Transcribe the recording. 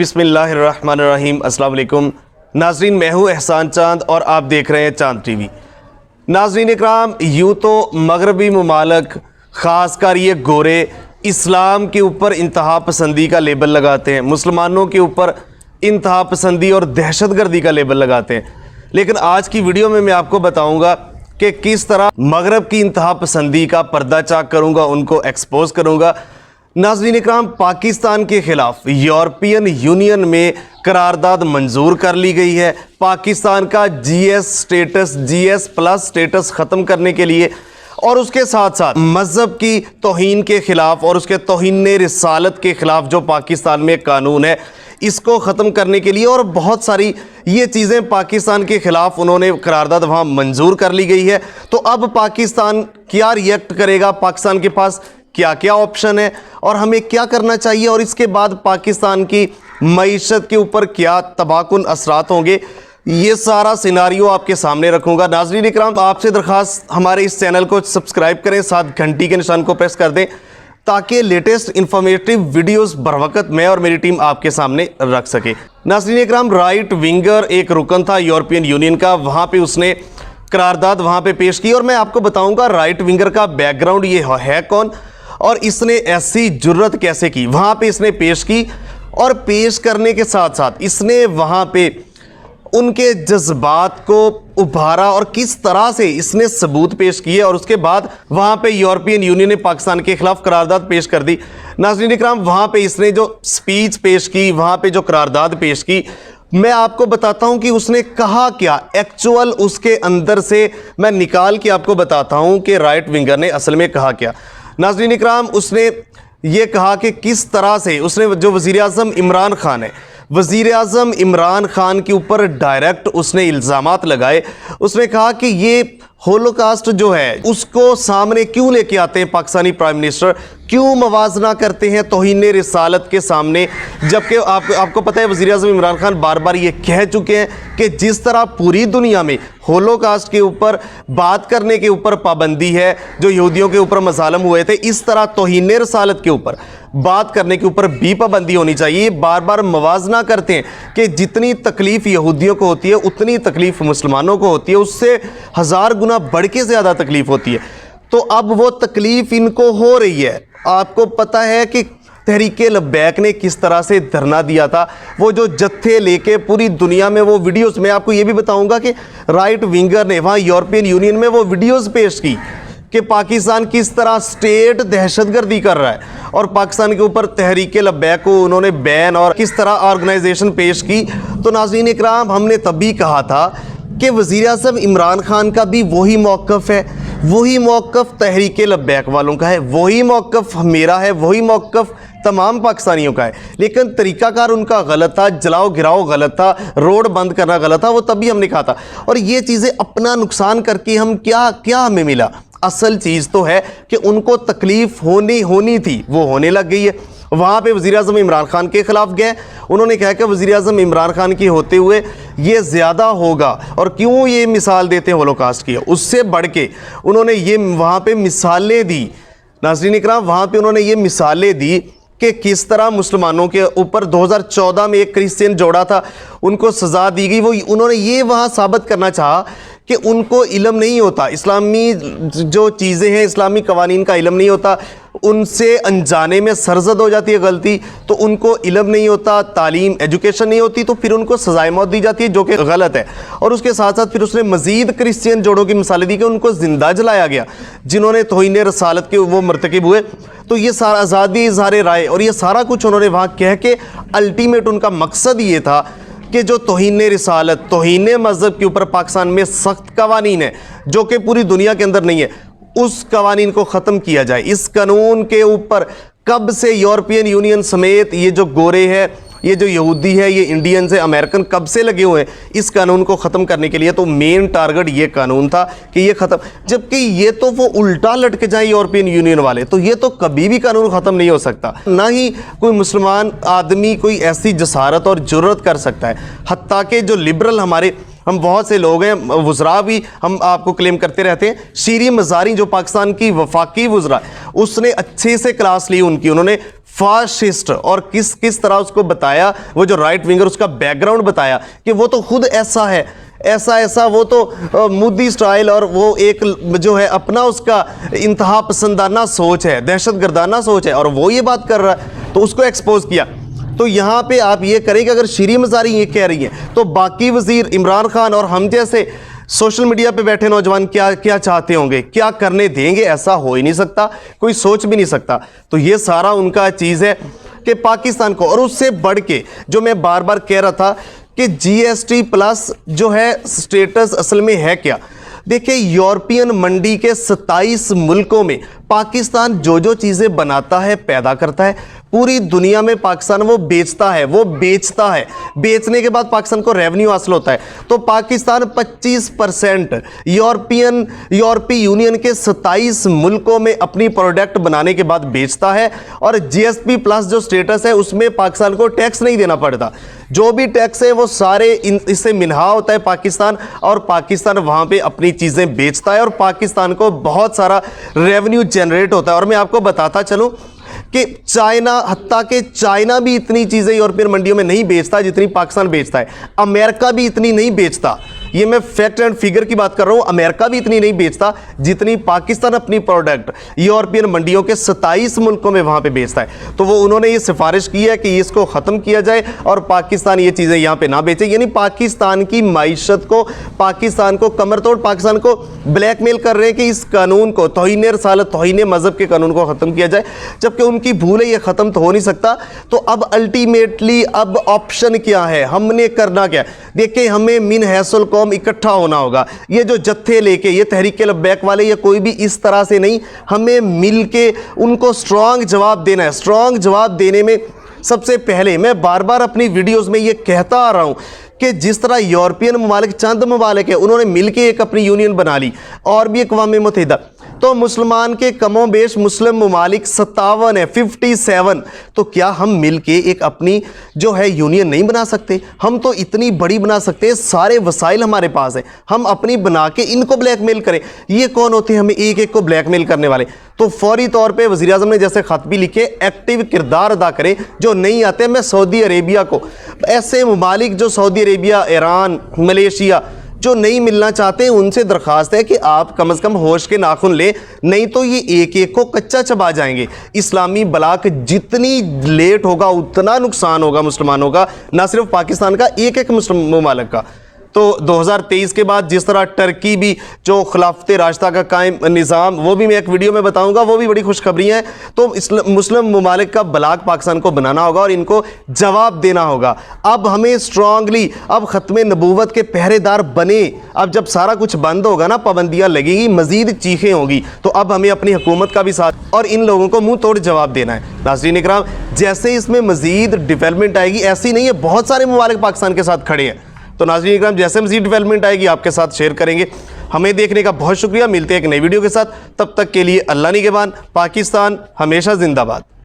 बिस्मिल्लाह अर्रहमान अर्रहीम। अस्सलाम वालेकुम नाजरीन, मैं हूँ एहसान चांद और आप देख रहे हैं चांद टीवी। नाजरीन इकराम, यूँ तो मगरबी ममालिक ख़ासकर ये गोरे इस्लाम के ऊपर इंतहा पसंदी का लेबल लगाते हैं, मुसलमानों के ऊपर इंतहा पसंदी और दहशतगर्दी का लेबल लगाते हैं। लेकिन आज की वीडियो में मैं आपको बताऊँगा कि किस तरह मगरब की इंतहा पसंदी का पर्दा चाक करूँगा, उनको एक्सपोज करूँगा। नाज़रीन इकराम, पाकिस्तान के ख़िलाफ़ यूरोपियन यूनियन में करारदाद मंजूर कर ली गई है। पाकिस्तान का GS प्लस स्टेटस ख़त्म करने के लिए और उसके साथ साथ मज़हब की तौहीन के ख़िलाफ़ और उसके तौहीन रिसालत के ख़िलाफ़ जो पाकिस्तान में कानून है, इसको ख़त्म करने के लिए और बहुत सारी ये चीज़ें पाकिस्तान के ख़िलाफ़ उन्होंने करारदाद वहाँ मंजूर कर ली गई है। तो अब पाकिस्तान क्या रिएक्ट करेगा, पाकिस्तान के पास क्या क्या ऑप्शन है और हमें क्या करना चाहिए, और इसके बाद पाकिस्तान की मईशत के ऊपर क्या तबाहकुन असरात होंगे, ये सारा सिनारियो आपके सामने रखूंगा। नाज़रीन इकराम, आपसे दरख्वास्त, हमारे इस चैनल को सब्सक्राइब करें, साथ घंटी के निशान को प्रेस कर दें ताकि लेटेस्ट इंफॉर्मेटिव वीडियोस बर वक्त मैं और मेरी टीम आपके सामने रख सके। नाज़रीन इकराम, राइट विंगर एक रुकन था यूरोपियन यूनियन का, वहाँ पे उसने करारदाद वहाँ पे पेश की और मैं आपको बताऊँगा राइट विंगर का बैकग्राउंड ये है कौन और इसने ऐसी जुर्रत कैसे की। वहाँ पे इसने पेश की और पेश करने के साथ साथ इसने वहाँ पे उनके जज्बात को उभारा और किस तरह से इसने सबूत पेश किए और उसके बाद वहाँ पे यूरोपियन यूनियन ने पाकिस्तान के खिलाफ करारदाद पेश कर दी। नाज़रीन इकराम, वहाँ पे इसने जो स्पीच पेश की, वहाँ पे जो करारदाद पेश की, मैं आपको बताता हूँ कि उसने कहा क्या, एक्चुअल उसके अंदर से मैं निकाल के आपको बताता हूँ कि राइट विंगर ने असल में कहा क्या। नाज़रीन इकराम, उसने ये कहा कि किस तरह से उसने जो वज़ीर आज़म इमरान ख़ान है, वज़ीर आज़म इमरान ख़ान के ऊपर डायरेक्ट उसने इल्ज़ामात लगाए। उसने कहा कि ये होलोकास्ट जो है उसको सामने क्यों लेके आते हैं पाकिस्तानी प्राइम मिनिस्टर, क्यों मवाजना करते हैं तौहीन रिसालत के सामने, जबकि आपको पता है वज़ीर आज़म इमरान ख़ान बार बार ये कह चुके हैं कि जिस तरह पूरी दुनिया में होलोकास्ट के ऊपर बात करने के ऊपर पाबंदी है, जो यहूदियों के ऊपर मज़ालम हुए थे, इस तरह तौहीन रिसालत के ऊपर बात करने के ऊपर भी पाबंदी होनी चाहिए। बार बार मवाजना करते हैं कि जितनी तकलीफ़ यहूदियों को होती है उतनी तकलीफ़ मुसलमानों को होती है, उससे 1000 गुना बढ़ के ज़्यादा तकलीफ़ होती है। तो अब वो तकलीफ़ इनको हो रही है। आपको पता है कि तहरीक लब्बैक ने किस तरह से धरना दिया था, वो जो जत्थे लेके पूरी दुनिया में वो वीडियोस, मैं आपको ये भी बताऊंगा कि राइट विंगर ने वहाँ यूरोपियन यूनियन में वो वीडियोस पेश की कि पाकिस्तान किस तरह स्टेट दहशतगर्दी कर रहा है और पाकिस्तान के ऊपर तहरीक लब्बैक को उन्होंने बैन और किस तरह ऑर्गेनाइजेशन पेश की। तो नाज़रीन इकराम, हमने तभी कहा था कि वज़ीर आज़म इमरान ख़ान का भी वही मौक़िफ़ है, वही मौक़िफ़ तहरीक लब्बैक वालों का है, वही मौक़िफ़ मेरा है, वही मौक़िफ़ तमाम पाकिस्तानियों का है। लेकिन तरीक़ाकार उनका गलत था, जलाओ गिराओ गलत था, रोड बंद करना गलत था, वो तभी हमने कहा था। और ये चीज़ें अपना नुकसान करके हम क्या हमें मिला, असल चीज़ तो है कि उनको तकलीफ़ होनी थी, वो होने लग गई है। वहाँ पे वज़ीर आज़म इमरान ख़ान के ख़िलाफ़ गए, उन्होंने कहा कि वज़ीर आज़म इमरान ख़ान की होते हुए ये ज़्यादा होगा और क्यों ये मिसाल देते हैं होलोकास्ट की। उससे बढ़ के उन्होंने ये वहाँ पे मिसालें दी। नाज़रीन इकराम, वहाँ पे उन्होंने ये मिसालें दी कि किस तरह मुसलमानों के ऊपर 2014 में एक क्रिश्चियन जोड़ा था, उनको सज़ा दी गई। वो उन्होंने ये वहाँ साबित करना चाहा कि उनको इल्म नहीं होता, इस्लामी जो चीज़ें हैं, इस्लामी कवानीन का इल्म नहीं होता, उनसे अनजाने में सरजद हो जाती है गलती, तो उनको इल्म नहीं होता, तालीम एजुकेशन नहीं होती, तो फिर उनको सज़ाए मौत दी जाती है, जो कि गलत है। और उसके साथ साथ फिर उसने मज़ीद क्रिश्चियन जोड़ों की मिसालें दी कि उनको ज़िंदा जलाया गया जिन्होंने तौहीन रसालत के वो मरतकिब हुए। तो ये सारा आज़ादी इज़हार राय और ये सारा कुछ उन्होंने वहाँ कह के अल्टीमेट उनका मकसद ये था कि जो तौहीन रिसालत, तौहीन मज़हब के ऊपर पाकिस्तान में सख्त कवानीन है जो कि पूरी दुनिया के अंदर नहीं है, उस कवानीन को ख़त्म किया जाए। इस कानून के ऊपर कब से यूरोपियन यूनियन समेत ये जो गोरे हैं, ये जो यहूदी है, ये इंडियंस है, अमेरिकन कब से लगे हुए हैं इस कानून को ख़त्म करने के लिए। तो मेन टारगेट ये कानून था कि ये ख़त्म, जबकि ये तो वो उल्टा लटके जाए यूरोपियन यूनियन वाले, तो ये तो कभी भी कानून ख़त्म नहीं हो सकता। ना ही कोई मुसलमान आदमी कोई ऐसी जसारत और जुर्रत कर सकता है। हत्ता कि जो लिबरल हम बहुत से लोग हैं, वज़रा भी हम आपको क्लेम करते रहते हैं, शीरी मज़ारी जो पाकिस्तान की वफाकी वज़रा, उसने अच्छे से क्लास ली उनकी, उन्होंने फाशिस्ट, और किस तरह उसको बताया, वो जो राइट विंगर उसका बैकग्राउंड बताया कि वो तो खुद ऐसा है, ऐसा वो तो मोदी स्टाइल, और वो एक जो है अपना उसका इंतहा पसंदाना सोच है, दहशतगर्दाना सोच है, और वो ये बात कर रहा है, तो उसको एक्सपोज किया। तो यहाँ पे आप ये करें कि अगर शीरी मज़ारी ये कह रही हैं तो बाकी वज़ीर इमरान खान और हम जैसे सोशल मीडिया पे बैठे नौजवान क्या चाहते होंगे, क्या करने देंगे? ऐसा हो ही नहीं सकता, कोई सोच भी नहीं सकता। तो ये सारा उनका चीज़ है कि पाकिस्तान को, और उससे बढ़ के जो मैं बार बार कह रहा था कि GST प्लस जो है स्टेटस असल में है क्या। देखिए, यूरोपियन मंडी के 27 मुल्कों में पाकिस्तान जो चीज़ें बनाता है, पैदा करता है, पूरी दुनिया में पाकिस्तान वो बेचता है, बेचने के बाद पाकिस्तान को रेवेन्यू हासिल होता है। तो पाकिस्तान 25% यूरोपीय यूनियन के 27 मुल्कों में अपनी प्रोडक्ट बनाने के बाद बेचता है, और GSP प्लस जो स्टेटस है उसमें पाकिस्तान को टैक्स नहीं देना पड़ता। जो भी टैक्स है वो सारे इससे मिन्हा होता है पाकिस्तान, और पाकिस्तान वहाँ पे अपनी चीज़ें बेचता है, और पाकिस्तान को बहुत सारा रेवेन्यू जनरेट होता है। और मैं आपको बताता चलूँ कि चाइना, हत्ता कि चाइना भी इतनी चीज़ें यूरोपियन मंडियों में नहीं बेचता जितनी पाकिस्तान बेचता है। अमेरिका भी इतनी नहीं बेचता, ये मैं फैक्ट एंड फिगर की बात कर रहा हूँ। अमेरिका भी इतनी नहीं बेचता जितनी पाकिस्तान अपनी प्रोडक्ट यूरोपियन मंडियों के 27 मुल्कों में वहाँ पे बेचता है। तो वो उन्होंने ये सिफारिश की है कि इसको ख़त्म किया जाए और पाकिस्तान ये चीज़ें यहाँ पे ना बेचे, यानी पाकिस्तान की माइशत को, पाकिस्तान को कमर तोड़, पाकिस्तान को ब्लैकमेल कर रहे हैं कि इस कानून को, तौहीन रसालत, तौहीन मज़हब के कानून को ख़त्म किया जाए, जबकि उनकी भूल है ये ख़त्म तो हो नहीं सकता। तो अब अल्टीमेटली अब ऑप्शन क्या है, हमने करना क्या? देखिए, हमें मिन हैसुल कौम इकट्ठा होना होगा। ये जो जत्थे लेके, ये तहरीक लब्बैक वाले या कोई भी इस तरह से नहीं, हमें मिल के उनको स्ट्रॉन्ग जवाब देना है। स्ट्रॉन्ग जवाब देने में सबसे पहले मैं बार बार अपनी वीडियोस में ये कहता आ रहा हूँ कि जिस तरह यूरोपियन ममालिक, चंद ममालिक है, उन्होंने मिलके एक अपनी यूनियन बना ली, और भी अक़वाम मुत्तहिदा, तो मुसलमान के कमो बेश मुस्लिम ममालिक 57 है, 57। तो क्या हम मिलके एक अपनी जो है यूनियन नहीं बना सकते? हम तो इतनी बड़ी बना सकते हैं, सारे वसाइल हमारे पास है, हम अपनी बना के इनको ब्लैकमेल करें। ये कौन होते हैं हमें एक एक को ब्लैकमेल करने वाले? तो फौरी तौर पे वज़ीर आज़म ने जैसे ख़त भी लिखे, एक्टिव किरदार अदा करें। जो नहीं आते, मैं सऊदी अरेबिया को, ऐसे ममालिक जो सऊदी अरेबिया, ईरान, मलेशिया जो नहीं मिलना चाहते, उनसे दरख्वास्त है कि आप कम से कम होश के नाखून लें, नहीं तो ये एक एक को कच्चा चबा जाएंगे। इस्लामी ब्लॉक जितनी लेट होगा उतना नुकसान होगा मुसलमानों का, ना सिर्फ पाकिस्तान का, एक एक मुस्लिम ममालिक का। तो 2023 के बाद जिस तरह टर्की भी जो खिलाफत राशिदा का कायम निज़ाम, वो भी मैं एक वीडियो में बताऊंगा, वो भी बड़ी खुशखबरी है। तो मुस्लिम ममालिक का ब्लॉक पाकिस्तान को बनाना होगा और इनको जवाब देना होगा। अब हमें स्ट्रांगली अब ख़त्म नबूवत के पहरेदार बने। अब जब सारा कुछ बंद होगा ना, पाबंदियाँ लगेगी, मज़ीद चीखें होगी, तो अब हमें अपनी हुकूमत का भी साथ और इन लोगों को मुँह तोड़ जवाब देना है। नाज़रीन इकराम, जैसे इसमें मज़ीद डेवलपमेंट आएगी, ऐसी नहीं है, बहुत सारे ममालिक पाकिस्तान के साथ खड़े हैं। तो नाज़रीन इकराम, जैसे मज़ीद डेवलपमेंट आएगी आपके साथ शेयर करेंगे। हमें देखने का बहुत शुक्रिया। मिलते हैं एक नई वीडियो के साथ, तब तक के लिए अल्लाह निगहबान। पाकिस्तान हमेशा जिंदाबाद।